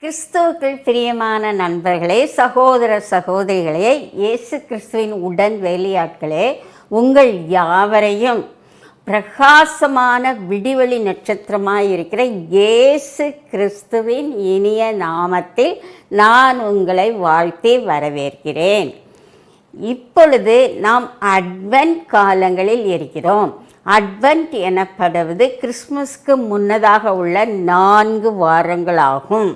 கிறிஸ்துவுக்குள் பிரியமான நண்பர்களே, சகோதர சகோதரிகளே, இயேசு கிறிஸ்துவின் உடன் வேலையாட்களே, உங்கள் யாவரையும் பிரகாசமான விடிவெளி நட்சத்திரமாய் இருக்கிற இயேசு கிறிஸ்துவின் இனிய நாமத்தில் நான் உங்களை வாழ்த்தி வரவேற்கிறேன். இப்பொழுது நாம் அட்வென்ட் காலங்களில் இருக்கிறோம். அட்வென்ட் எனப்படுவது கிறிஸ்மஸ்க்கு முன்னதாக உள்ள 4 வாரங்களாகும்.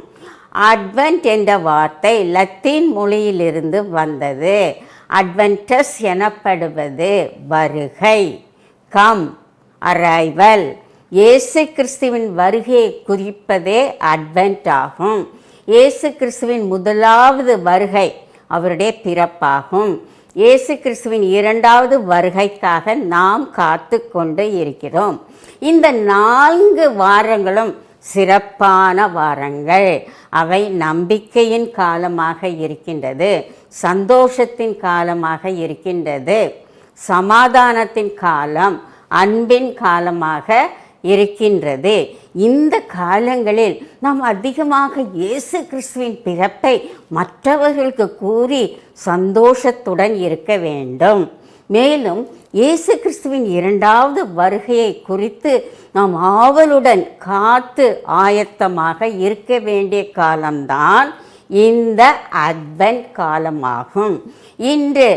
அட்வென்ட் என்ற வார்த்தை லத்தீன் மொழியிலிருந்து வந்தது. அட்வென்டஸ் எனப்படுவது வருகை, கம், அரைவல். இயேசு கிறிஸ்துவின் வருகையை குறிப்பதே அட்வென்ட் ஆகும். இயேசு கிறிஸ்துவின் முதலாவது வருகை அவருடைய பிறப்பாகும். இயேசு கிறிஸ்துவின் 2வது வருகைக்காக நாம் காத்து கொண்டு இருக்கிறோம். இந்த 4 வாரங்களும் சிறப்பான வாரங்கள். அவை நம்பிக்கையின் காலமாக இருக்கின்றது, சந்தோஷத்தின் காலமாக இருக்கின்றது, சமாதானத்தின் காலம், அன்பின் காலமாக இருக்கின்றது. இந்த காலங்களில் நாம் அதிகமாக இயேசு கிறிஸ்துவின் பிறப்பை மற்றவர்களுக்கு கூறி சந்தோஷத்துடன் இருக்க வேண்டும். மேலும் இயேசு கிறிஸ்துவின் 2வது வருகையை குறித்து நாம் ஆவலுடன் காத்து ஆயத்தமாக இருக்க வேண்டிய காலம்தான் இந்த அட்வென்ட் காலமாகும். இன்று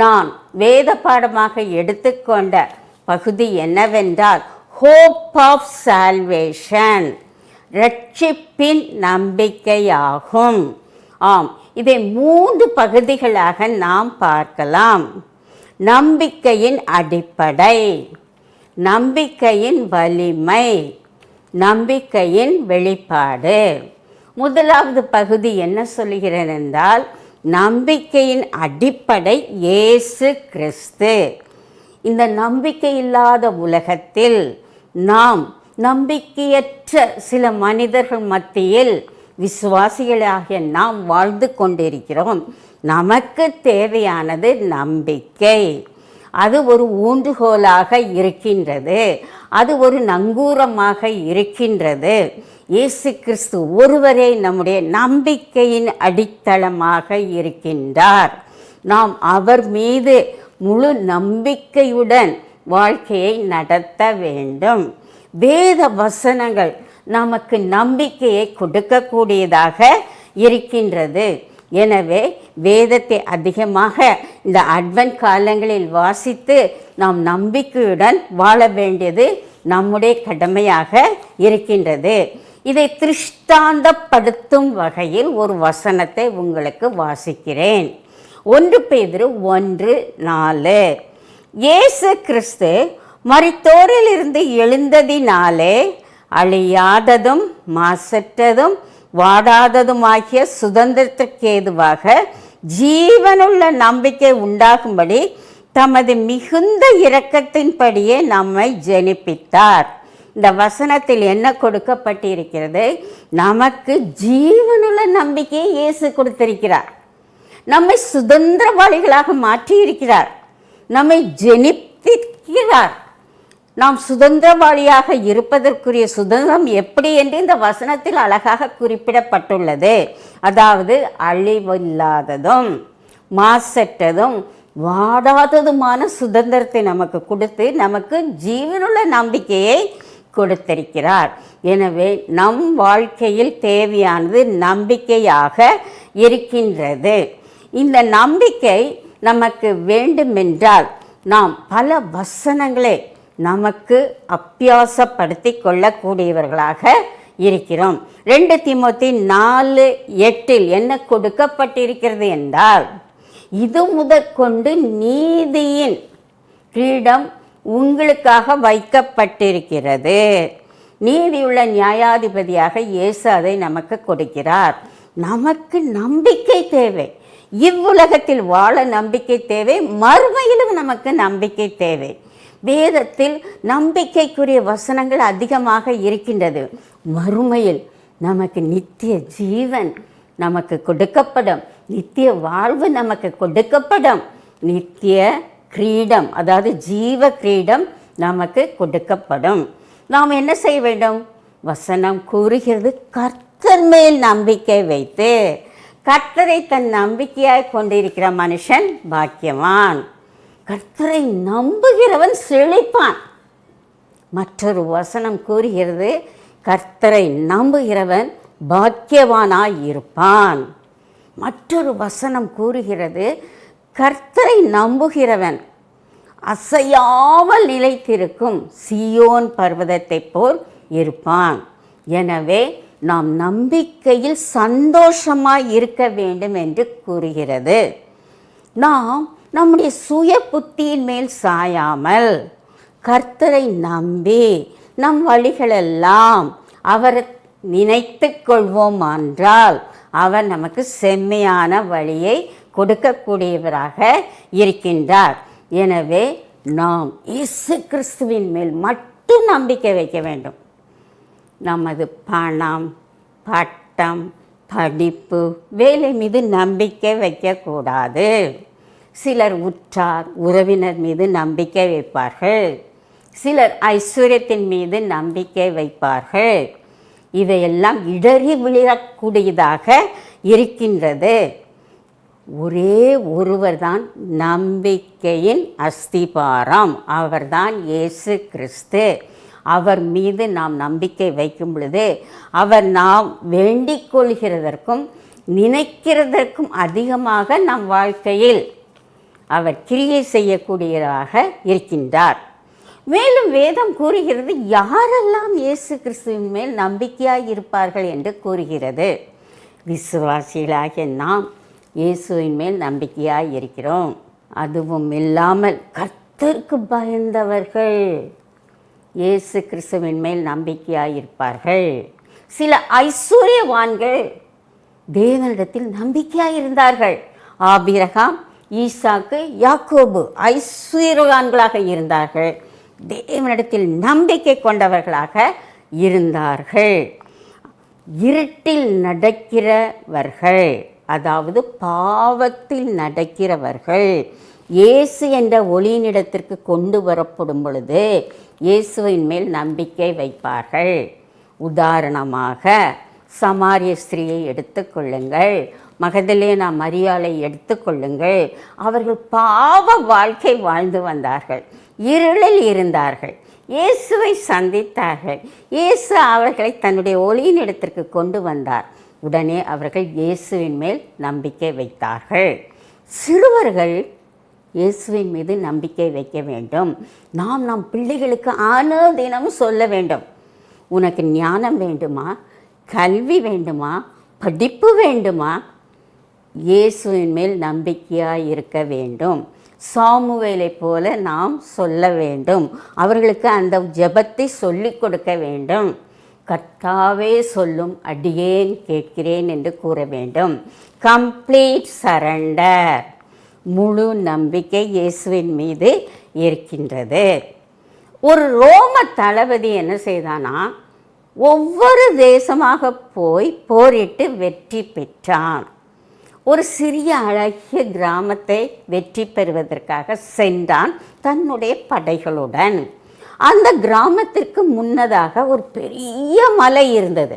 நான் வேத பாடமாக எடுத்துக்கொண்ட பகுதி என்னவென்றால் ஹோப் ஆஃப் சால்வேஷன், ரட்சிப்பின் நம்பிக்கையாகும். ஆம், இதை 3 பகுதிகளாக நாம் பார்க்கலாம். நம்பிக்கையின் அடிப்படை, நம்பிக்கையின் வலிமை, நம்பிக்கையின் வெளிப்பாடு. முதலாவது பகுதி என்ன சொல்கிறது என்றால், நம்பிக்கையின் அடிப்படை இயேசு கிறிஸ்து. இந்த நம்பிக்கை இல்லாத உலகத்தில் நாம் நம்பிக்கையற்ற சில மனிதர்கள் மத்தியில் விசுவாசிகளாகிய நாம் வாழ்ந்து கொண்டிருக்கிறோம். நமக்கு தேவையானது நம்பிக்கை. அது ஒரு ஊன்றுகோலாக இருக்கின்றது, அது ஒரு நங்கூரமாக இருக்கின்றது. இயேசு கிறிஸ்து ஒருவரே நம்முடைய நம்பிக்கையின் அடித்தளமாக இருக்கின்றார். நாம் அவர் மீது முழு நம்பிக்கையுடன் வாழ்க்கையை நடத்த வேண்டும். வேத வசனங்கள் நமக்கு நம்பிக்கையை கொடுக்கக்கூடியதாக இருக்கின்றது. எனவே வேதத்தை அதிகமாக இந்த அட்வென்ட் காலங்களில் வாசித்து நாம் நம்பிக்கையுடன் வாழ வேண்டியது நம்முடைய கடமையாக இருக்கின்றது. இதை திருஷ்டாந்தப்படுத்தும் வகையில் ஒரு வசனத்தை உங்களுக்கு வாசிக்கிறேன். 1 பேதுரு 1:4. இயேசு கிறிஸ்து மரித்தோரிலிருந்து எழுந்ததினாலே அழியாததும் மாசற்றதும் வாடாததுமாகிய சுதந்திரத்திற்கேதுவாக ஜீவனுள்ள நம்பிக்கை உண்டாகும்படி தமது மிகுந்த இரக்கத்தின்படியே நம்மை ஜெனிப்பித்தார். இந்த வசனத்தில் என்ன கொடுக்கப்பட்டிருக்கிறது? நமக்கு ஜீவனுள்ள நம்பிக்கையை இயேசு கொடுத்திருக்கிறார். நம்மை சுதந்திரவாளிகளாக மாற்றியிருக்கிறார், நம்மை ஜெனிப்பிக்கிறார். நாம் சுதந்திரவாளியாக இருப்பதற்குரிய சுதந்திரம் எப்படி என்று இந்த வசனத்தில் அழகாக குறிப்பிடப்பட்டுள்ளது. அதாவது அழிவில்லாததும் மாசற்றதும் வாடாததுமான சுதந்திரத்தை நமக்கு கொடுத்து நமக்கு ஜீவனுள்ள நம்பிக்கையை கொடுத்திருக்கிறார். எனவே நம் வாழ்க்கையில் தேவையானது நம்பிக்கையாக இருக்கின்றது. இந்த நம்பிக்கை நமக்கு வேண்டுமென்றால் நாம் பல வசனங்களை நமக்கு அபியாசப்படுத்தி கொள்ளக்கூடியவர்களாக இருக்கிறோம். 2 தீமோத்தேயு 4:8 என்ன கொடுக்கப்பட்டிருக்கிறது என்றால், இது முதற்கொண்டு நீதியின் கிரீடம் உங்களுக்காக வைக்கப்பட்டிருக்கிறது. நீதியுள்ள நியாயாதிபதியாக இயேசு அதை நமக்கு கொடுக்கிறார். நமக்கு நம்பிக்கை தேவை. இவ்வுலகத்தில் வாழ நம்பிக்கை தேவை, மறுமையிலும் நமக்கு நம்பிக்கை தேவை. வேதத்தில் நம்பிக்கைக்குரிய வசனங்கள் அதிகமாக இருக்கின்றது. மறுமையில் நமக்கு நித்திய ஜீவன் நமக்கு கொடுக்கப்படும், நித்திய வாழ்வு நமக்கு கொடுக்கப்படும், நித்திய கிரீடம், அதாவது ஜீவ கிரீடம் நமக்கு கொடுக்கப்படும். நாம் என்ன செய்ய வேண்டும்? வசனம் கூறுகிறது, கர்த்தர் மேல் நம்பிக்கை வைத்து. கர்த்தரை தன் நம்பிக்கையாய் கொண்டிருக்கிற மனுஷன் பாக்கியவான். கர்த்தரை நம்புகிறவன் செழிப்பான். மற்றொரு வசனம் கூறுகிறது, கர்த்தரை நம்புகிறவன் பாக்கியவானாய் இருப்பான். மற்றொரு வசனம் கூறுகிறது, கர்த்தரை நம்புகிறவன் அசையாமல் நிலைத்திருக்கும் சீயோன் பர்வதத்தைப் போல் இருப்பான். எனவே நாம் நம்பிக்கையில் சந்தோஷமாய் இருக்க வேண்டும் என்று கூறுகிறது. நாம் நம்முடைய சுய புத்தியின் மேல் சாயாமல் கர்த்தரை நம்பி நம் வழிகளெல்லாம் அவரை நினைத்து கொள்வோம் என்றால் அவர் நமக்கு செம்மையான வழியை கொடுக்கக்கூடியவராக இருக்கின்றார். எனவே நாம் இயேசு கிறிஸ்துவின் மேல் மட்டும் நம்பிக்கை வைக்க வேண்டும். நமது பணம், பட்டம், படிப்பு, வேலை மீது நம்பிக்கை வைக்கக்கூடாது. சிலர் உற்றார் உறவினர் மீது நம்பிக்கை வைப்பார்கள், சிலர் ஐஸ்வர்யத்தின் மீது நம்பிக்கை வைப்பார்கள். இவையெல்லாம் இடறி விழக்கூடியதாக இருக்கின்றது. ஒரே ஒருவர் தான் நம்பிக்கையின் அஸ்திபாரம், அவர்தான் இயேசு கிறிஸ்து. அவர் மீது நாம் நம்பிக்கை வைக்கும் பொழுது அவர் நாம் வேண்டிக் கொள்கிறதற்கும் நினைக்கிறதற்கும் அதிகமாக நம் வாழ்க்கையில் அவர் கிரியை செய்யக்கூடியவராக இருக்கின்றார். மேலும் வேதம் கூறுகிறது, யாரெல்லாம் இயேசு கிறிஸ்துவின் மேல் நம்பிக்கையாய் இருப்பார்கள் என்று கூறுகிறது. விசுவாசிகளாகிய நாம் இயேசுவின் மேல் நம்பிக்கையாய் இருக்கிறோம். அதுவும் இல்லாமல் கர்த்தருக்கு பயந்தவர்கள் இயேசு கிறிஸ்துவின் மேல் நம்பிக்கையாய் இருப்பார்கள். சில ஐஸ்வர்யவான்கள் தேவனிடத்தில் நம்பிக்கையாய் இருந்தார்கள். ஆபிரகாம், ஈசாக்கு, யாக்கோபு ஐஸ்வர்யவான்களாக இருந்தார்கள், தேவனிடத்தில் நம்பிக்கை கொண்டவர்களாக இருந்தார்கள். இருட்டில் நடக்கிறவர்கள், அதாவது பாவத்தில் நடக்கிறவர்கள், இயேசு என்ற ஒளியினிடத்திற்கு கொண்டு வரப்படும் பொழுது இயேசுவின் மேல் நம்பிக்கை வைப்பார்கள். உதாரணமாக சமாரிய ஸ்திரீயை எடுத்துக்கொள்ளுங்கள், மகதலேனா மரியாளை எடுத்துக்கொள்ளுங்கள். அவர்கள் பாவ வாழ்க்கை வாழ்ந்து வந்தார்கள், இருளில் இருந்தார்கள், இயேசுவை சந்தித்தார்கள். இயேசு அவர்களை தன்னுடைய ஒளியின் இடத்திற்கு கொண்டு வந்தார். உடனே அவர்கள் இயேசுவின் மேல் நம்பிக்கை வைத்தார்கள். சிறுவர்கள் இயேசுவின் மீது நம்பிக்கை வைக்க வேண்டும். நாம் நம் பிள்ளைகளுக்கு தினம் சொல்ல வேண்டும், உனக்கு ஞானம் வேண்டுமா, கல்வி வேண்டுமா, படிப்பு வேண்டுமா, இயேசுவின் மேல் நம்பிக்கையாய் இருக்க வேண்டும். சாமுவேலை போல நாம் சொல்ல வேண்டும். அவர்களுக்கு அந்த ஜெபத்தை சொல்லிக் கொடுக்க வேண்டும். கர்த்தாவே சொல்லும், அடியேன் கேட்கிறேன் என்று கூற வேண்டும். கம்ப்ளீட் சரண்டர், முழு நம்பிக்கை இயேசுவின் மீது இருக்கின்றது. ஒரு ரோம தளபதி என்ன செய்தானா, ஒவ்வொரு தேசமாக போய் போரிட்டு வெற்றி பெற்றான். ஒரு சிறிய அழகிய கிராமத்தை வெற்றி பெறுவதற்காக சென்றான் தன்னுடைய படைகளுடன். அந்த கிராமத்திற்கு முன்னதாக ஒரு பெரிய மலை இருந்தது.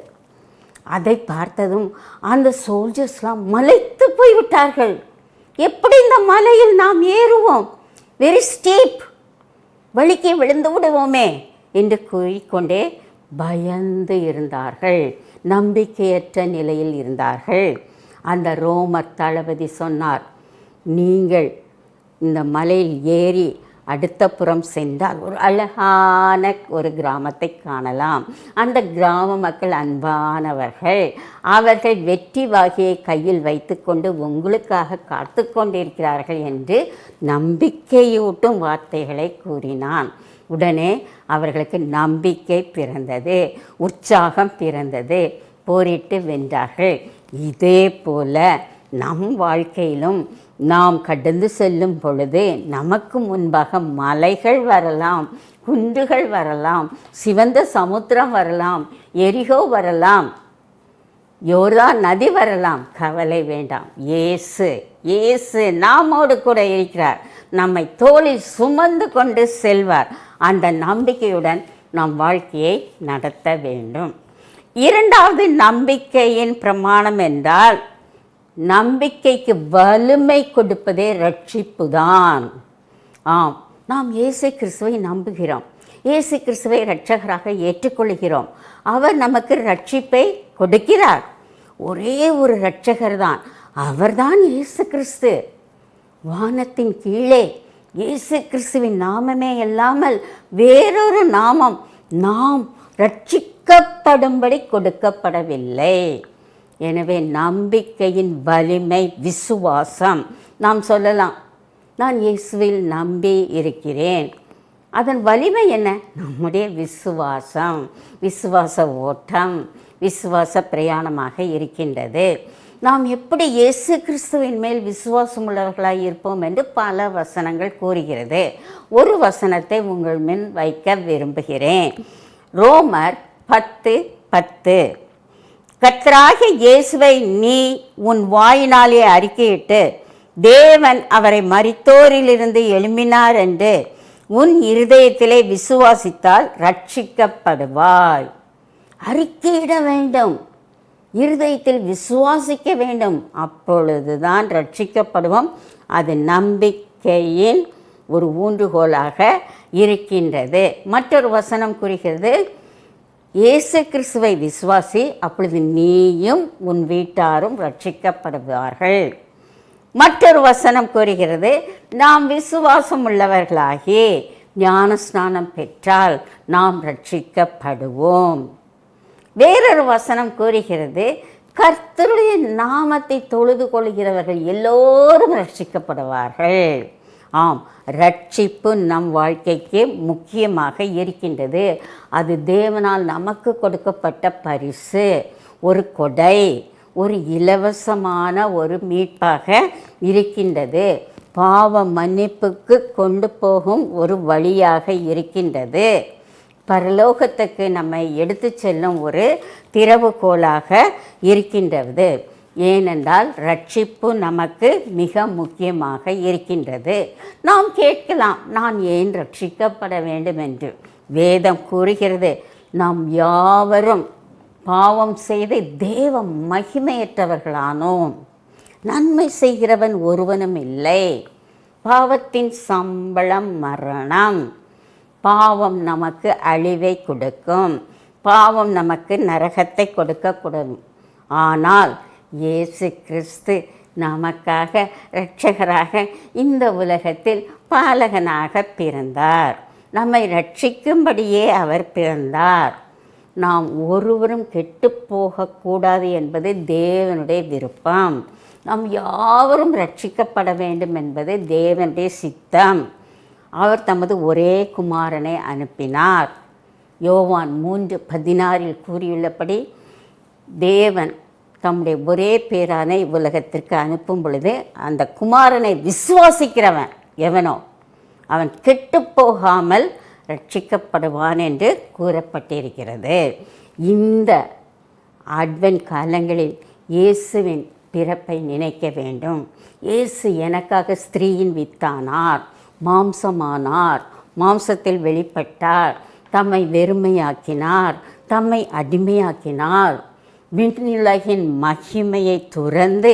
அதை பார்த்ததும் அந்த சோல்ஜர்ஸ்லாம் மலைத்து போய்விட்டார்கள். எப்படி இந்த மலையில் நாம் ஏறுவோம், வெரி ஸ்டீப், வலிக்கே விழுந்து விடுவோமே என்று கூறிக்கொண்டே பயந்து இருந்தார்கள், நம்பிக்கையற்ற நிலையில் இருந்தார்கள். அந்த ரோமர் தளபதி சொன்னார், நீங்கள் இந்த மலையில் ஏறி அடுத்த புறம் சென்றால் ஒரு அழகான ஒரு கிராமத்தை காணலாம். அந்த கிராம மக்கள் அன்பானவர்கள், அவர்கள் வெற்றி வாகியை கையில் வைத்துக்கொண்டு உங்களுக்காக காத்து கொண்டிருக்கிறார்கள் என்று நம்பிக்கையூட்டும் வார்த்தைகளை கூறினான். உடனே அவர்களுக்கு நம்பிக்கை பிறந்தது, உற்சாகம் பிறந்தது, போரிட்டு வென்றார்கள். இதே போல நம் வாழ்க்கையிலும் நாம் கடந்து செல்லும் பொழுது நமக்கு முன்பாக மலைகள் வரலாம், குன்றுகள் வரலாம், சிவந்த சமுத்திரம் வரலாம், எரிகோ வரலாம், யோர்தான் நதி வரலாம். கவலை வேண்டாம். இயேசு நாமோடு கூட இருக்கிறார். நம்மை தோளில் சுமந்து கொண்டு செல்வார். அந்த நம்பிக்கையுடன் நம் வாழ்க்கையை நடத்த வேண்டும். இரண்டாவது நம்பிக்கையின் பிரமாணம் என்றால், நம்பிக்கைக்கு வலிமை கொடுப்பதே ரட்சிப்பு தான். ஆம், நாம் இயேசு கிறிஸ்துவை நம்புகிறோம், இயேசு கிறிஸ்துவை இரட்சகராக ஏற்றுக்கொள்கிறோம். அவர் நமக்கு ரட்சிப்பை கொடுக்கிறார். ஒரே ஒரு இரட்சகர் தான், அவர்தான் இயேசு கிறிஸ்து. வானத்தின் கீழே இயேசு கிறிஸ்துவின் நாமமே இல்லாமல் வேறொரு நாமம் நாம் ரட்சிக்கப்படும்படி கொடுக்கப்படவில்லை. எனவே நம்பிக்கையின் வலிமை விசுவாசம். நாம் சொல்லலாம், நான் இயேசுவில் நம்பி இருக்கிறேன். அதன் வலிமை என்ன? நம்முடைய விசுவாசம், விசுவாச ஓட்டம், விசுவாச பிரயாணமாக இருக்கின்றது. நாம் எப்படி இயேசு கிறிஸ்துவின் மேல் விசுவாசம் உள்ளவர்களாக இருப்போம் என்று பல வசனங்கள் கூறுகிறது. ஒரு வசனத்தை உங்கள் முன் வைக்க விரும்புகிறேன். ரோமர் 10:10. கர்த்தராகிய இயேசுவை நீ உன் வாயினாலே அறிக்கையிட்டு தேவன் அவரை மரித்தோரிலிருந்து எழுப்பினார் என்று உன் இருதயத்திலே விசுவாசித்தால் ரட்சிக்கப்படுவாய். அறிக்கையிட வேண்டும், இருதயத்தில் விசுவாசிக்க வேண்டும், அப்பொழுதுதான் ரட்சிக்கப்படுவோம். அது நம்பிக்கையின் ஒரு ஊன்றுகோலாக இருக்கின்றது. மற்றொரு வசனம் கூறுகிறது, இயேசு கிறிஸ்துவை விசுவாசி, அப்பொழுது நீயும் உன் வீட்டாரும் ரட்சிக்கப்படுவார்கள். மற்றொரு வசனம் கூறுகிறது, நாம் விசுவாசம் உள்ளவர்களாகி ஞான ஸ்நானம் பெற்றால் நாம் ரட்சிக்கப்படுவோம். வேறொரு வசனம் கூறுகிறது, கர்த்தருடைய நாமத்தை தொழுது கொள்கிறவர்கள் எல்லோரும் ரட்சிக்கப்படுவார்கள். ஆம், ரட்சிப்பு நம் வாழ்க்கைக்கு முக்கியமாக இருக்கின்றது. அது தேவனால் நமக்கு கொடுக்கப்பட்ட பரிசு, ஒரு கொடை, ஒரு இலவசமான ஒரு மீட்பாக இருக்கின்றது. பாவ மன்னிப்புக்கு கொண்டு போகும் ஒரு வழியாக இருக்கின்றது. பரலோகத்துக்கு நம்மை எடுத்து செல்லும் ஒரு திறவுகோலாக இருக்கின்றது. ஏனென்றால் ரட்சிப்பு நமக்கு மிக முக்கியமாக இருக்கின்றது. நாம் கேட்கலாம், நான் ஏன் ரட்சிக்கப்பட வேண்டும் என்று. வேதம் கூறுகிறது, நாம் யாவரும் பாவம் செய்து தேவ மகிமையற்றவர்களானோம், நன்மை செய்கிறவன் ஒருவனும் இல்லை, பாவத்தின் சம்பளம் மரணம், பாவம் நமக்கு அழிவை கொடுக்கும், பாவம் நமக்கு நரகத்தை கொடுக்கக்கூடும். ஆனால் இயேசு கிறிஸ்து நமக்காக இரட்சகராக இந்த உலகத்தில் பாலகனாக பிறந்தார். நம்மை ரட்சிக்கும்படியே அவர் பிறந்தார். நாம் ஒருவரும் கெட்டு போகக்கூடாது என்பது தேவனுடைய விருப்பம். நாம் யாவரும் ரட்சிக்கப்பட வேண்டும் என்பது தேவனுடைய சித்தம். அவர் தமது ஒரே குமாரனை அனுப்பினார். யோவான் 3:16 கூறியுள்ளபடி தேவன் தம்முடைய ஒரே பேரானை உலகத்திற்கு அனுப்பும் பொழுது அந்த குமாரனை விசுவாசிக்கிறவன் எவனோ அவன் கெட்டு போகாமல் ரட்சிக்கப்படுவான் என்று கூறப்பட்டிருக்கிறது. இந்த அட்வென்ட் காலங்களில் இயேசுவின் பிறப்பை நினைக்க வேண்டும். இயேசு எனக்காக ஸ்திரீயின் வித்தானார், மாம்சமானார், மாம்சத்தில் வெளிப்பட்டார், தம்மை வெறுமையாக்கினார், தம்மை அடிமையாக்கினார், விண்ணுலகின் மகிமையை துறந்து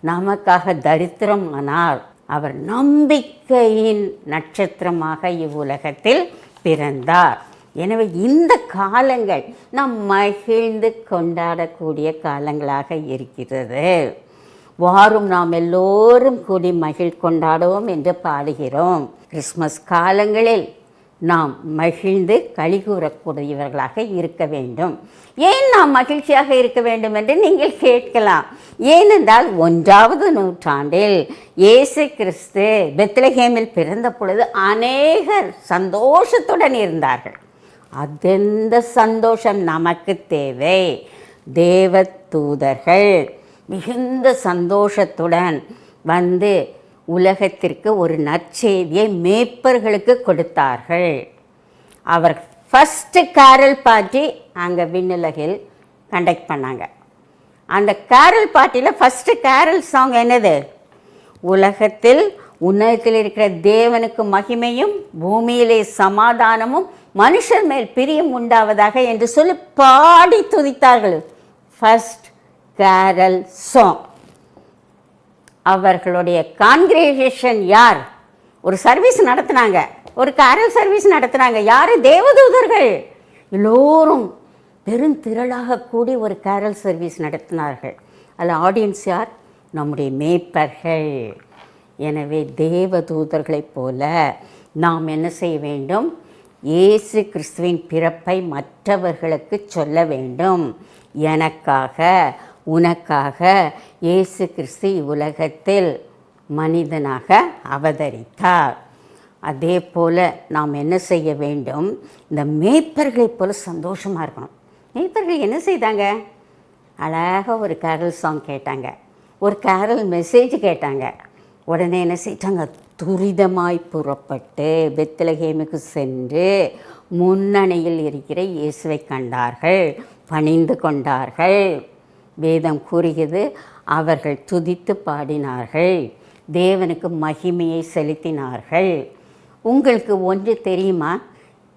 நமக்காக தரித்திரமானார். அவர் நம்பிக்கையின் நட்சத்திரமாக இவ்வுலகத்தில் பிறந்தார். எனவே இந்த காலங்கள் நாம் மகிழ்ந்து கொண்டாடக்கூடிய காலங்களாக இருக்கிறது. வாரும் நாம் எல்லோரும் கூடி மகிழ் கொண்டாடுவோம் என்று பாடுகிறோம். கிறிஸ்மஸ் காலங்களில் நாம் மகிழ்ந்து களிகூறக்கூடியவர்களாக இருக்க வேண்டும். ஏன் நாம் மகிழ்ச்சியாக இருக்க வேண்டும் என்று நீங்கள் கேட்கலாம். ஏனென்றால் 1ஆவது நூற்றாண்டில் இயேசு கிறிஸ்து பெத்லகேமில் பிறந்த பொழுது அநேகர் சந்தோஷத்துடன் இருந்தார்கள். அதெந்த சந்தோஷம் நமக்கு தேவை. தேவ தூதர்கள் மிகுந்த சந்தோஷத்துடன் வந்து உலகத்திற்கு ஒரு நற்செய்தியை மேய்ப்பர்களுக்கு கொடுத்தார்கள். அவர் ஃபஸ்ட்டு கேரல் பார்ட்டி அங்கே விண்ணுலகில் கண்டக்ட் பண்ணாங்க. அந்த கேரல் பார்ட்டியில் ஃபஸ்ட்டு கேரல் சாங் என்னது? உலகத்தில் உன்னதத்தில் இருக்கிற தேவனுக்கு மகிமையும் பூமியிலே சமாதானமும் மனுஷர் மேல் பிரியம் உண்டாவதாக என்று சொல்லி பாடி துதித்தார்கள். First carol song. அவர்களுடைய கான்கிரிகேஷன் யார்? ஒரு சர்வீஸ் நடத்தினாங்க, ஒரு கேரல் சர்வீஸ் நடத்தினாங்க. யார்? தேவதூதர்கள் எல்லோரும் பெருந்திரளாக கூடி ஒரு கேரல் சர்வீஸ் நடத்தினார்கள். அதில் ஆடியன்ஸ் யார்? நம்முடைய மேய்ப்பர்கள். எனவே தேவதூதர்களைப் போல நாம் என்ன செய்ய வேண்டும்? இயேசு கிறிஸ்துவின் பிறப்பை மற்றவர்களுக்கு சொல்ல வேண்டும். எனக்காக உனக்காக இயேசு கிறிஸ்து உலகத்தில் மனிதனாக அவதரித்தார். அதே போல் நாம் என்ன செய்ய வேண்டும்? இந்த மேய்ப்பர்களைப் போல சந்தோஷமாக இருக்கணும். மேய்ப்பர்கள் என்ன செய்தாங்க? அழகாக ஒரு கேரல் சாங் கேட்டாங்க, ஒரு கேரல் மெசேஜ் கேட்டாங்க. உடனே என்ன செய்தாங்க? துரிதமாய் புறப்பட்டு பெத்லகேமுக்கு சென்று முன்னணியில் இருக்கிற இயேசுவை கண்டார்கள், பணிந்து கொண்டார்கள். வேதம் கூறுகிறது, அவர்கள் துதித்து பாடினார்கள், தேவனுக்கு மகிமையை செலுத்தினார்கள். உங்களுக்கு ஒன்று தெரியுமா?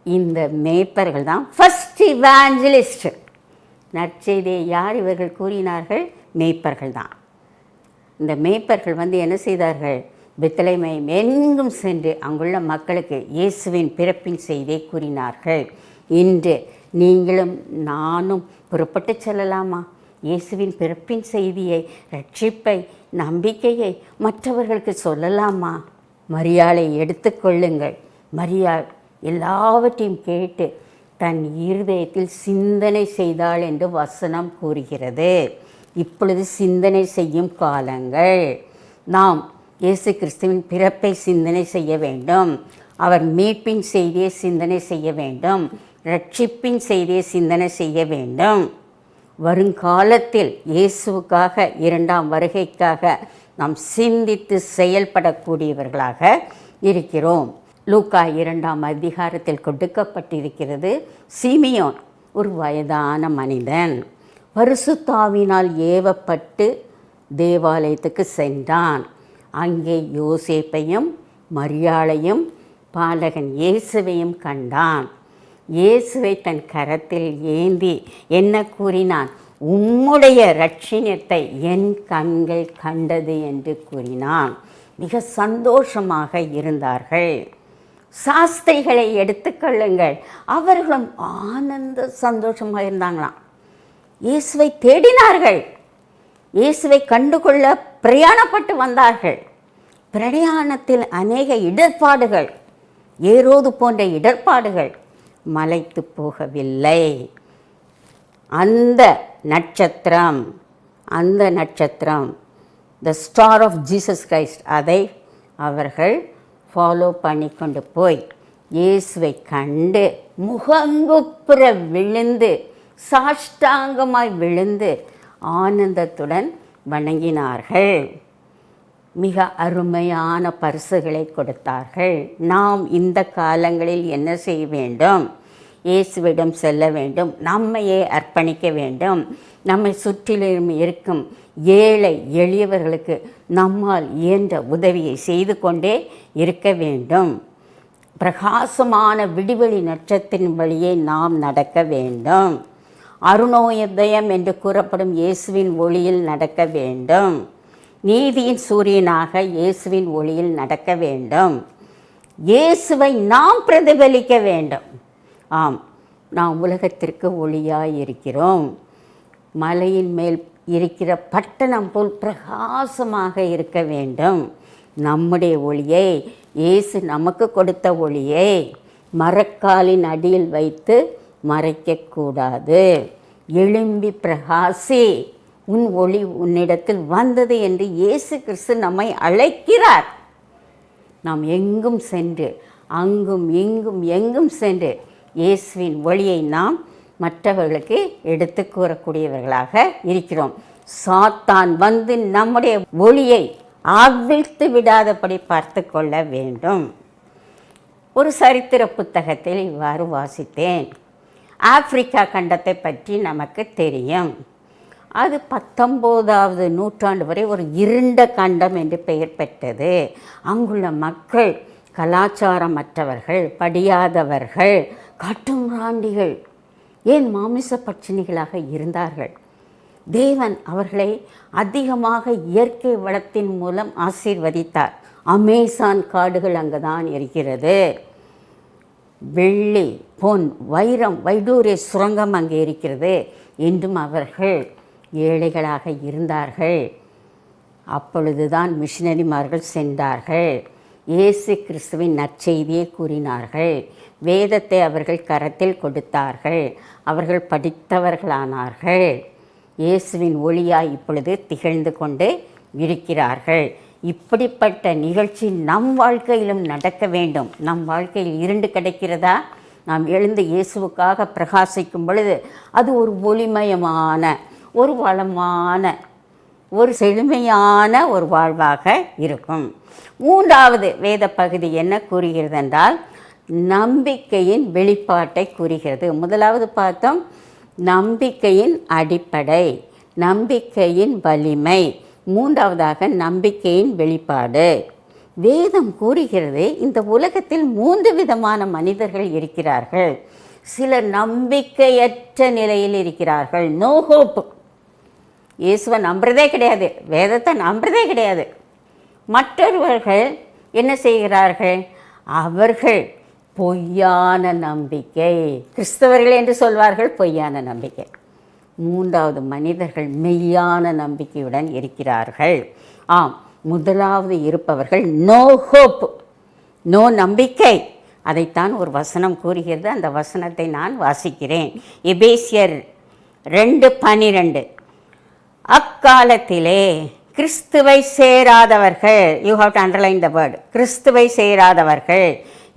இந்த மேய்ப்பர்கள் தான் ஃபஸ்ட் இவாஞ்சலிஸ்ட். நற்செய்தியை யார் இவர்கள் கூறினார்கள்? மேய்ப்பர்கள் தான். இந்த மேய்ப்பர்கள் வந்து என்ன செய்தார்கள்? பெத்லகேம் எங்கும் சென்று அங்குள்ள மக்களுக்கு இயேசுவின் பிறப்பின் செய்தியை கூறினார்கள். இன்று நீங்களும் நானும் புறப்பட்டு செல்லலாமா? இயேசுவின் பிறப்பின் செய்தியை, ரட்சிப்பை, நம்பிக்கையை மற்றவர்களுக்கு சொல்லலாமா? மரியாளை எடுத்துக்கொள்ளுங்கள். மரியாள் எல்லாவற்றையும் கேட்டு தன் இருதயத்தில் சிந்தனை செய்தாள் என்று வசனம் கூறுகிறது. இப்பொழுது சிந்தனை செய்யும் காலங்கள். நாம் இயேசு கிறிஸ்துவின் பிறப்பை சிந்தனை செய்ய வேண்டும். அவர் மீட்பின் செய்தியை சிந்தனை செய்ய வேண்டும். ரட்சிப்பின் செய்தியை சிந்தனை செய்ய வேண்டும். வருங்காலத்தில் இயேசுவுக்காக, இரண்டாம் வருகைக்காக நாம் சிந்தித்து செயல்படக்கூடியவர்களாக இருக்கிறோம். லூக்கா 2ஆம் அதிகாரத்தில் கொடுக்கப்பட்டிருக்கிறது. சீமியோன் ஒரு வயதான மனிதன் பரிசுத்தாவினால் ஏவப்பட்டு தேவாலயத்துக்கு சென்றான். அங்கே யோசேப்பையும் மரியாளையும் பாலகன் இயேசுவையும் கண்டான். இயேசுவை தன் கரத்தில் ஏந்தி என்ன கூறினான்? உம்முடைய இரட்சணியத்தை என் கண்கள் கண்டது என்று கூறினான். மிக சந்தோஷமாக இருந்தார்கள். சாஸ்திரிகளை எடுத்துக்கொள்ளுங்கள், அவர்களும் ஆனந்த சந்தோஷமாக இருந்தாங்களாம். இயேசுவை தேடினார்கள், இயேசுவை கண்டுகொள்ள பிரயாணப்பட்டு வந்தார்கள். பிரயாணத்தில் அநேக இடர்பாடுகள், ஏரோது போன்ற இடர்பாடுகள் மலைத்து போகவில்லை. அந்த நட்சத்திரம் the star of Jesus Christ, அதை அவர்கள் ஃபாலோ பண்ணி கொண்டு போய் இயேசுவை கண்டு முகங்குப்புற விழுந்து, சாஷ்டாங்கமாய் விழுந்து ஆனந்தத்துடன் வணங்கினார்கள். மிக அருமையான பரிசுகளை கொடுத்தார்கள். நாம் இந்த காலங்களில் என்ன செய்ய வேண்டும்? இயேசுவிடம் செல்ல வேண்டும், நம்மையே அர்ப்பணிக்க வேண்டும். நம்மை சுற்றிலும் இருக்கும் ஏழை எளியவர்களுக்கு நம்மால் இயன்ற உதவியை செய்து கொண்டே இருக்க வேண்டும். பிரகாசமான விடிவெளி நட்சத்தின் வழியே நாம் நடக்க வேண்டும். அருணோதயம் என்று கூறப்படும் இயேசுவின் ஒளியில் நடக்க வேண்டும். நீதியின் சூரியனாக இயேசுவின் ஒளியில் நடக்க வேண்டும். இயேசுவை நாம் பிரதிபலிக்க வேண்டும். ஆம், நாம் உலகத்திற்கு ஒளியாய் இருக்கிறோம். மலையின் மேல் இருக்கிற பட்டணம் போல் பிரகாசமாக இருக்க வேண்டும். நம்முடைய ஒளியை, இயேசு நமக்கு கொடுத்த ஒளியை மரக்காலின் அடியில் வைத்து மறைக்கக்கூடாது. எழும்பி பிரகாசி, உன் ஒளி உன்னிடத்தில் வந்தது என்று இயேசு கிறிஸ்து நம்மை அழைக்கிறார். நாம் எங்கும் சென்று, அங்கும் இங்கும் எங்கும் சென்று இயேசுவின் ஒளியை நாம் மற்றவர்களுக்கு எடுத்து கூறக்கூடியவர்களாக இருக்கிறோம். சாத்தான் வந்து நம்முடைய ஒளியை அவிழ்த்து விடாதபடி பார்த்து கொள்ள வேண்டும். ஒரு சரித்திர புத்தகத்தில் இவ்வாறு வாசித்தேன். ஆப்பிரிக்கா கண்டத்தை பற்றி நமக்கு தெரியும். அது 19வது நூற்றாண்டு வரை ஒரு இருண்ட கண்டம் என்று பெயர் பெற்றது. அங்குள்ள மக்கள் கலாச்சாரமற்றவர்கள், படியாதவர்கள், காட்டுமிராண்டிகள், ஏன் மாமிச பட்சிணிகளாக இருந்தார்கள். தேவன் அவர்களை அதிகமாக இயற்கை வளத்தின் மூலம் ஆசீர்வதித்தார். அமேசான் காடுகள் அங்குதான் இருக்கிறது. வெள்ளி, பொன், வைரம், வைடூரிய சுரங்கம் அங்கே இருக்கிறது. இன்றும் அவர்கள் ஏழைகளாக இருந்தார்கள். அப்பொழுதுதான் மிஷினரிமார்கள் சென்றார்கள். இயேசு கிறிஸ்துவின் நற்செய்தியை கூறினார்கள். வேதத்தை அவர்கள் கரத்தில் கொடுத்தார்கள். அவர்கள் படித்தவர்களானார்கள். இயேசுவின் ஒளியாய் இப்பொழுது திகழ்ந்து கொண்டு இருக்கிறார்கள். இப்படிப்பட்ட நிகழ்ச்சி நம் வாழ்க்கையிலும் நடக்க வேண்டும். நம் வாழ்க்கையில் இருண்டு கிடைக்கிறதா? நாம் எழுந்து இயேசுவுக்காக பிரகாசிக்கும் பொழுது அது ஒரு ஒளிமயமான, ஒரு வளமான, ஒரு செழுமையான ஒரு வாழ்வாக இருக்கும். 3வது வேத பகுதி என்ன கூறுகிறது என்றால், நம்பிக்கையின் வெளிப்பாட்டை கூறுகிறது. முதலாவது பார்த்தோம், நம்பிக்கையின் அடிப்படை, நம்பிக்கையின் வலிமை. 3வதாக நம்பிக்கையின் வெளிப்பாடு. வேதம் கூறுகிறது, இந்த உலகத்தில் 3 விதமான மனிதர்கள் இருக்கிறார்கள். சிலர் நம்பிக்கையற்ற நிலையில் இருக்கிறார்கள். No hope. இயேசுவை நம்புறதே கிடையாது, வேதத்தை நம்புறதே கிடையாது. மற்றவர்கள் என்ன செய்கிறார்கள்? அவர்கள் பொய்யான நம்பிக்கை, கிறிஸ்தவர்கள் என்று சொல்வார்கள், பொய்யான நம்பிக்கை. 3வது மனிதர்கள் மெய்யான நம்பிக்கையுடன் இருக்கிறார்கள். ஆம், முதலாவது இருப்பவர்கள் நோ ஹோப், நோ நம்பிக்கை. அதைத்தான் ஒரு வசனம் கூறுகிறது. அந்த வசனத்தை நான் வாசிக்கிறேன். எபேசியர் 2:12. அக்காலத்திலே கிறிஸ்துவை சேராதவர்கள், you have to underline the word, கிறிஸ்துவை சேராதவர்கள்,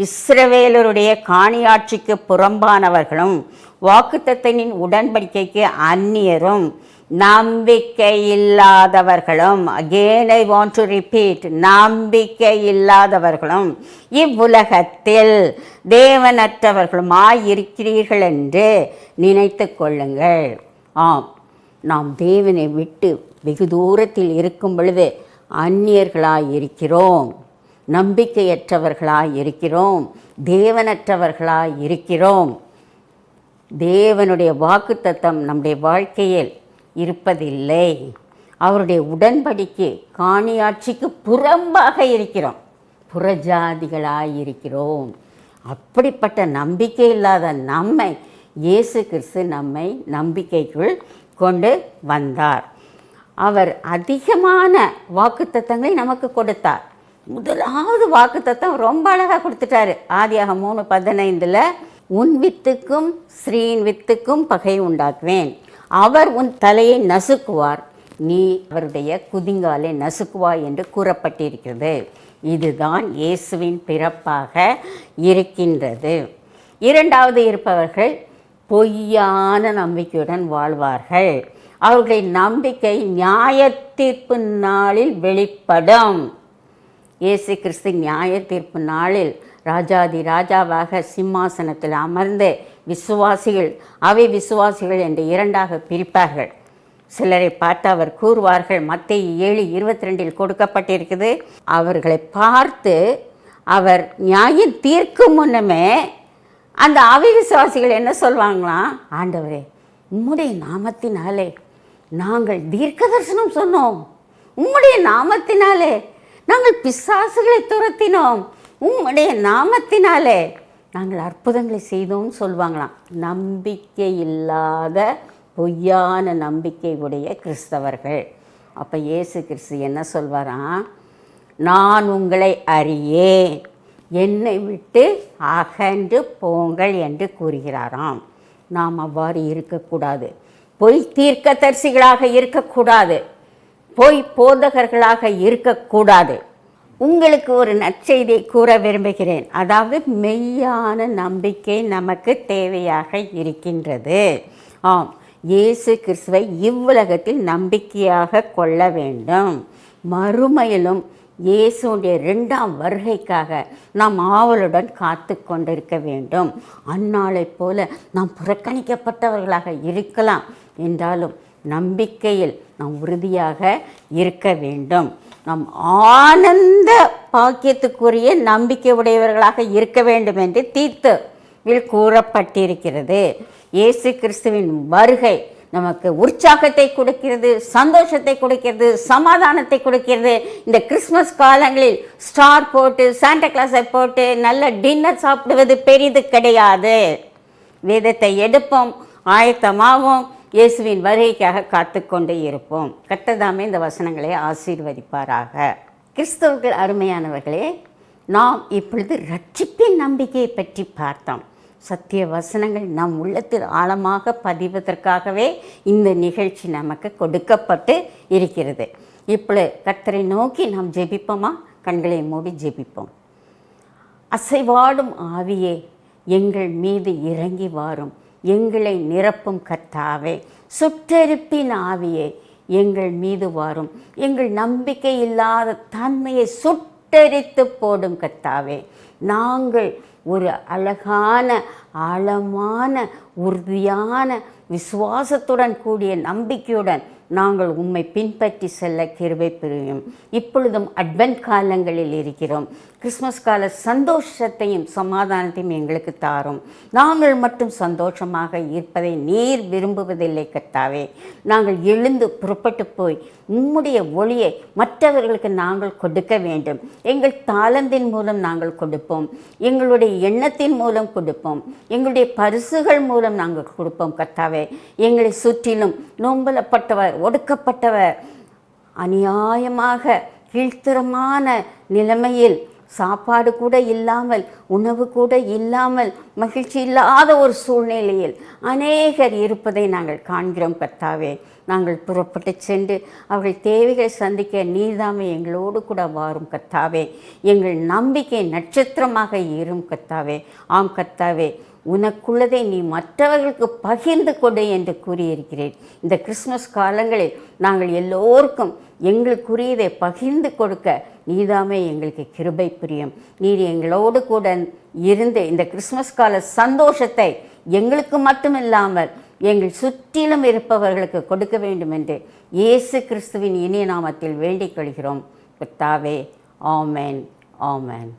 இஸ்ரவேலருடைய காணியாட்சிக்கு புறம்பானவர்களும், வாக்குத்தத்தத்தின் உடன்படிக்கைக்கு அந்நியரும், நம்பிக்கை இல்லாதவர்களும், again I want to repeat, நம்பிக்கை இல்லாதவர்களும், இவ்வுலகத்தில் தேவனற்றவர்களுமாய் இருக்கிறீர்கள் என்று நினைத்து கொள்ளுங்கள். ஆம், நாம் தேவனை விட்டு வெகு தூரத்தில் இருக்கும் பொழுது அந்நியர்களாய் இருக்கிறோம், நம்பிக்கையற்றவர்களாய் இருக்கிறோம், தேவனற்றவர்களாய் இருக்கிறோம். தேவனுடைய வாக்குத்தத்தம் நம்முடைய வாழ்க்கையில் இருப்பதில்லை. அவருடைய உடன்படிக்கை காணியாட்சிக்கு புறம்பாக இருக்கிறோம், புறஜாதிகளாய் இருக்கிறோம். அப்படிப்பட்ட நம்பிக்கை இல்லாத நம்மை இயேசு கிறிஸ்து நம்மை நம்பிக்கைக்குள் கொண்டு வந்தார். அவர் அதிகமான வாக்குத்தத்தங்களை நமக்கு கொடுத்தார். முதலாவது வாக்குத்தத்தம் ரொம்ப அழகாக கொடுத்துட்டாரு. ஆதியாகமம் 3:15, உன் வித்துக்கும் ஸ்ரீயின் வித்துக்கும் பகை உண்டாக்குவேன், அவர் உன் தலையை நசுக்குவார், நீ அவருடைய குதிங்காலை நசுக்குவாய் என்று கூறப்பட்டிருக்கிறது. இதுதான் இயேசுவின் பிறப்பாக இருக்கின்றது. 2வது இருப்பவர்கள் பொய்யான நம்பிக்கையுடன் வாழ்வார்கள். அவர்களுடைய நம்பிக்கை நியாய தீர்ப்பு நாளில் வெளிப்படும். இயேசு கிறிஸ்து நியாய தீர்ப்பு நாளில் ராஜாதி ராஜாவாக சிம்மாசனத்தில் அமர்ந்து விசுவாசிகள், அவை விசுவாசிகள் என்று 2ஆக பிரிப்பார்கள். சிலரை பார்த்து அவர் கூறுவார்கள், மத்தேயு 7:22 கொடுக்கப்பட்டிருக்குது. அவர்களை பார்த்து அவர் நியாயம் தீர்க்கும் முன்னமே அந்த அவை விசுவாசிகள் என்ன சொல்வாங்களாம்? ஆண்டவரே, உம்முடைய நாமத்தினாலே நாங்கள் தீர்க்க தரிசனம் சொன்னோம், உம்முடைய நாமத்தினாலே நாங்கள் பிசாசுகளை துரத்தினோம், உம்முடைய நாமத்தினாலே நாங்கள் அற்புதங்களை செய்தோம்னு சொல்லுவாங்களாம். நம்பிக்கை இல்லாத பொய்யான நம்பிக்கை உடைய கிறிஸ்தவர்கள். அப்போ இயேசு கிறிஸ்து என்ன சொல்வாராம்? நான் உங்களை அறியேன், என்னை விட்டு அகன்று போங்கள் என்று கூறுகிறாராம். நாம் அவ்வாறு இருக்கக்கூடாது. பொய் தீர்க்கதரிசிகளாக இருக்கக்கூடாது, பொய் போதகர்களாக இருக்கக்கூடாது. உங்களுக்கு ஒரு நற்செய்தியை கூற விரும்புகிறேன். அதாவது மெய்யான நம்பிக்கை நமக்கு தேவையாக இருக்கின்றது. ஆம், இயேசு கிறிஸ்துவை இவ்வுலகத்தில் நம்பிக்கையாக கொள்ள வேண்டும். மறுமையிலும் இயேசுடைய 2ஆம் வருகைக்காக நாம் ஆவலுடன் காத்து கொண்டிருக்க வேண்டும். அந்நாளைப் போல நாம் புறக்கணிக்கப்பட்டவர்களாக இருக்கலாம் என்றாலும் நம்பிக்கையில் நாம் உறுதியாக இருக்க வேண்டும். நாம் ஆனந்த பாக்கியத்துக்குரிய நம்பிக்கை உடையவர்களாக இருக்க வேண்டும் என்று தீத்துவில் கூறப்பட்டிருக்கிறது. இயேசு கிறிஸ்துவின் வருகை நமக்கு உற்சாகத்தை கொடுக்கிறது, சந்தோஷத்தை கொடுக்கிறது, சமாதானத்தை கொடுக்கிறது. இந்த கிறிஸ்மஸ் காலங்களில் ஸ்டார் போட்டு சாண்டா கிளாஸை போட்டு நல்ல டின்னர் சாப்பிடுவது பெரிது கிடையாது. வேதத்தை எடுப்போம், ஆயத்தமாகவும் இயேசுவின் வருகைக்காக காத்து கொண்டு இருப்போம். கர்த்தர் இந்த வசனங்களை ஆசீர்வதிப்பாராக. கிறிஸ்தவர்கள் அருமையானவர்களே, நாம் இப்பொழுது ரட்சிப்பின் நம்பிக்கையை பற்றி பார்த்தோம். சத்திய வசனங்கள் நம் உள்ளத்தில் ஆழமாக பதிவதற்காகவே இந்த நிகழ்ச்சி நமக்கு கொடுக்கப்பட்டு இருக்கிறது. இப்பொழுது கர்த்தரை நோக்கி நாம் ஜெபிப்போமா? கண்களை மூடி ஜெபிப்போம். அசைவாடும் ஆவியே, எங்கள் மீது இறங்கி வாரும், எங்களை நிரப்பும் கர்த்தாவே. சுட்டெரிப்பின் ஆவியே, எங்கள் மீது வாரும், எங்கள் நம்பிக்கை இல்லாத தன்மையை சுட்டெரித்து போடும் கர்த்தாவே. நாங்கள் ஒரு அழகான, ஆழமான, உறுதியான விசுவாசத்துடன் கூடிய நம்பிக்கையுடன் நாங்கள் உம்மை பின்பற்றி செல்ல கிருபை புரியும். இப்பொழுதும் அட்வென்ட் காலங்களில் இருக்கிறோம். கிறிஸ்மஸ் கால சந்தோஷத்தையும் சமாதானத்தையும் எங்களுக்கு தாரும். நாங்கள் மட்டும் சந்தோஷமாக இருப்பதை நீர் விரும்புவதில்லை கர்த்தாவே. நாங்கள் எழுந்து புறப்பட்டு போய் உம்முடைய ஒளியை மற்றவர்களுக்கு நாங்கள் கொடுக்க வேண்டும். எங்கள் தாளந்தின் மூலம் நாங்கள் கொடுப்போம், எங்களுடைய எண்ணத்தின் மூலம் கொடுப்போம், எங்களுடைய பரிசுகள் மூலம் நாங்கள் கொடுப்போம் கர்த்தாவே. எங்களை சுற்றிலும் நோம்பலப்பட்டவர், ஒடுக்கப்பட்டவர், அநியாயமாக கீழ்த்தரமான நிலைமையில் சாப்பாடு கூட இல்லாமல், உணவு கூட இல்லாமல், மகிழ்ச்சி இல்லாத ஒரு சூழ்நிலையில் அநேகர் இருப்பதை நாங்கள் காண்கிறோம் கர்த்தாவே. நாங்கள் புறப்பட்டு சென்று அவர்கள் தேவைகளை சந்திக்க நீர்தாமே எங்களோடு கூட வாரும் கர்த்தாவே. எங்கள் நம்பிக்கை நட்சத்திரமாக இரும் கர்த்தாவே. ஆம் கர்த்தாவே, உனக்குள்ளதை நீ மற்றவர்களுக்கு பகிர்ந்து கொடு என்று கூறியிருக்கிறேன். இந்த கிறிஸ்மஸ் காலங்களில் நாங்கள் எல்லோருக்கும் எங்களுக்குரியதை பகிர்ந்து கொடுக்க நீதாமே எங்களுக்கு கிருபை புரியும். நீர் எங்களோடு கூட இருந்து இந்த கிறிஸ்மஸ் கால சந்தோஷத்தை எங்களுக்கு மட்டுமில்லாமல் எங்கள் சுற்றிலும் இருப்பவர்களுக்கு கொடுக்க வேண்டும் என்று இயேசு கிறிஸ்துவின் இனிய நாமத்தில் வேண்டிக் கொள்கிறோம் கர்த்தாவே. ஆமென், ஆமென்.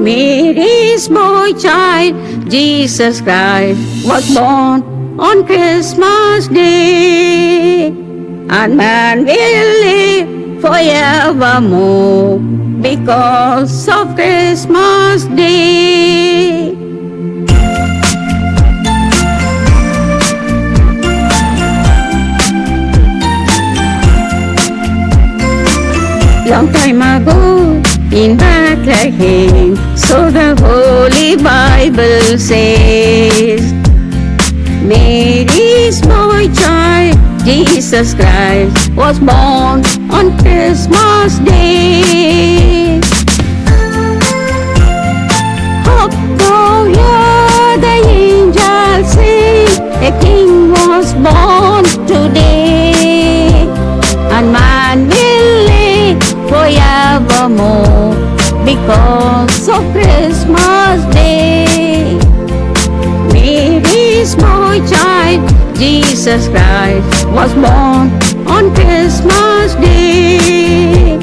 Mary's boy child, Jesus Christ, was born on Christmas Day, and man will live forevermore because of Christmas Day. Long time ago in Bethlehem, so the Holy Bible says, Mary's boy child, Jesus Christ, was born on Christmas Day. Up now hear the angels sing, a king was born today, and man will live forevermore because of Christmas Day. Mary's boy child, Jesus Christ, was born on Christmas Day.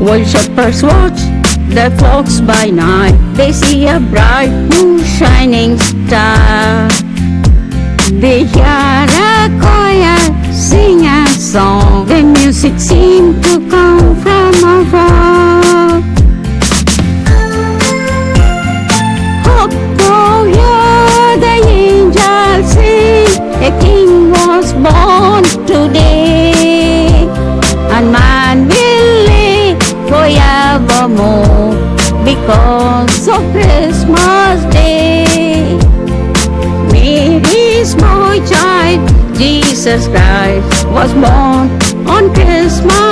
While shepherds watch the flocks by night, they see a bright new shining star. They hear a choir sing a song, the music seemed to come from afar. Up now hear the angels sing, a king was born today, and man will live forevermore because of Christmas Day. Jesus Christ was born on Christmas